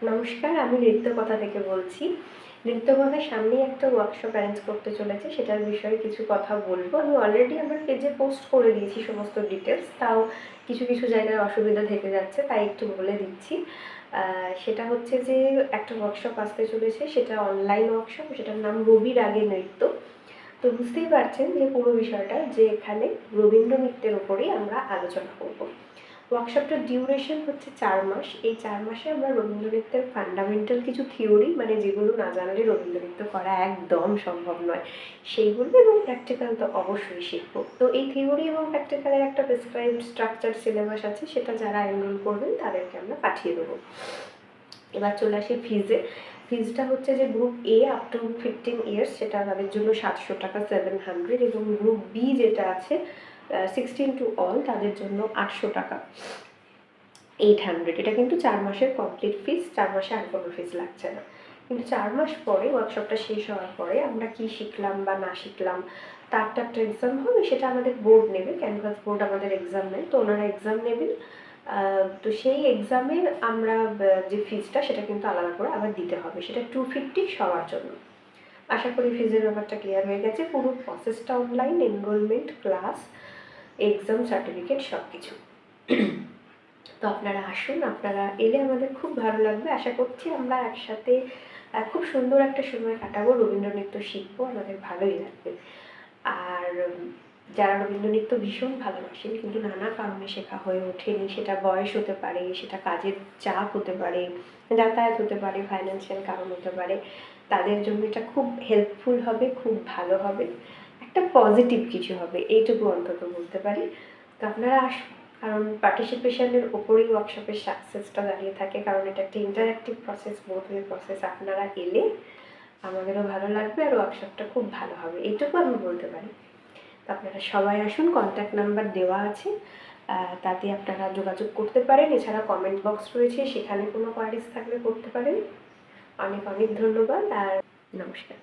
নমস্কার, আমি নৃত্যকথা থেকে বলছি। নৃত্যকথার সামনেই একটা ওয়ার্কশপ অ্যারেঞ্জ করতে চলেছে, সেটার বিষয়ে কিছু কথা বলবো। আমি অলরেডি আমার পেজে পোস্ট করে দিয়েছি সমস্ত ডিটেলস, তাও কিছু কিছু জায়গায় অসুবিধা থেকে যাচ্ছে, তাই একটু বলে দিচ্ছি। সেটা হচ্ছে যে একটা ওয়ার্কশপ আসতে চলেছে, সেটা অনলাইন ওয়ার্কশপ, সেটার নাম রবি রাগে নৃত্য। তো বুঝতেই পারছেন যে পুরো বিষয়টা, যে এখানে রবীন্দ্র নৃত্যের ওপরেই আমরা আলোচনা করব। ওয়ার্কশপটার ডিউরেশন হচ্ছে 4 মাস। এই 4 মাসে আমরা রবীন্দ্র নৃত্যের ফান্ডামেন্টাল কিছু থিওরি, মানে যেগুলো না জানলে রবীন্দ্র নৃত্য করা একদম সম্ভব নয়, সেইগুলো এবং প্র্যাকটিক্যাল তো অবশ্যই শিখবো। তো এই থিওরি এবং প্র্যাকটিক্যালের একটা প্রেসক্রাইবড স্ট্রাকচার সিলেবাস আছে, সেটা যারা এনরোল করবেন তাদেরকে আমরা পাঠিয়ে দেবো। এবার চলে আসি ফিজে। ফিজটা হচ্ছে যে group A up to 15 years, সেটা তাদের জন্য 700 টাকা 700, এবং গ্রুপ বি যেটা আছে 16 টু অল, তাদের জন্য 800 টাকা 800। এটা কিন্তু 4 মাসের কমপ্লিট ফিস, 4 মাসে আর কোনো ফিস লাগছে না। কিন্তু 4 মাস পরে, ওয়ার্কশপটা শেষ হওয়ার পরে আমরা কি শিখলাম বা না শিখলাম তার তো একটা এক্সাম হবে, সেটা আমাদের বোর্ড নেবে, ক্যানভাস বোর্ড আমাদের এক্সাম নেয়, তো ওনারা এক্সাম নেবেন। তো সেই এক্সামের আমরা যে ফিজটা, সেটা কিন্তু আলাদা করে আবার দিতে হবে, সেটা 250 সবার জন্য। আশা করি ফিজের ব্যাপারটা ক্লিয়ার হয়ে গেছে। পুরো প্রসেসটা online, enrolment, class, exam, certificate সব কিছু। তো আপনারা আসুন, আপনারা এলে আমাদের খুব ভালো লাগবে। আশা করছি আমরা একসাথে খুব সুন্দর একটা সময় কাটাবো, রবীন্দ্র নৃত্য শিখবো, আমাদের ভালোই লাগবে। আর যারা রবীন্দ্র নৃত্য ভীষণ ভালোবাসেন কিন্তু নানা কারণে শেখা হয়ে ওঠেনি, সেটা বয়স হতে পারে, সেটা কাজের চাপ হতে পারে, যাতায়াত হতে পারে, ফাইন্যান্সিয়াল কারণ হতে পারে, তাদের জন্য এটা খুব হেল্পফুল হবে, খুব ভালো হবে, একটা পজিটিভ কিছু হবে, এইটুকু অন্তত বলতে পারি। তো আপনারা আসুন, কারণ পার্টিসিপেশনের ওপরেই ওয়ার্কশপের সাকসেসটা দাঁড়িয়ে থাকে, কারণ এটা একটা interactive process, both way process. আপনারা এলে আমাদেরও ভালো লাগবে আর ওয়ার্কশপটা খুব ভালো হবে, এইটুকু আমি বলতে পারি। তো আপনারা সবাই আসুন, কন্ট্যাক্ট নাম্বার দেওয়া আছে, তাতে আপনারা যোগাযোগ করতে পারেন। এছাড়া কমেন্ট বক্স রয়েছে, সেখানে কোনো কোয়ারিজ থাকলে করতে পারেন। অনেক অনেক ধন্যবাদ আর নমস্কার।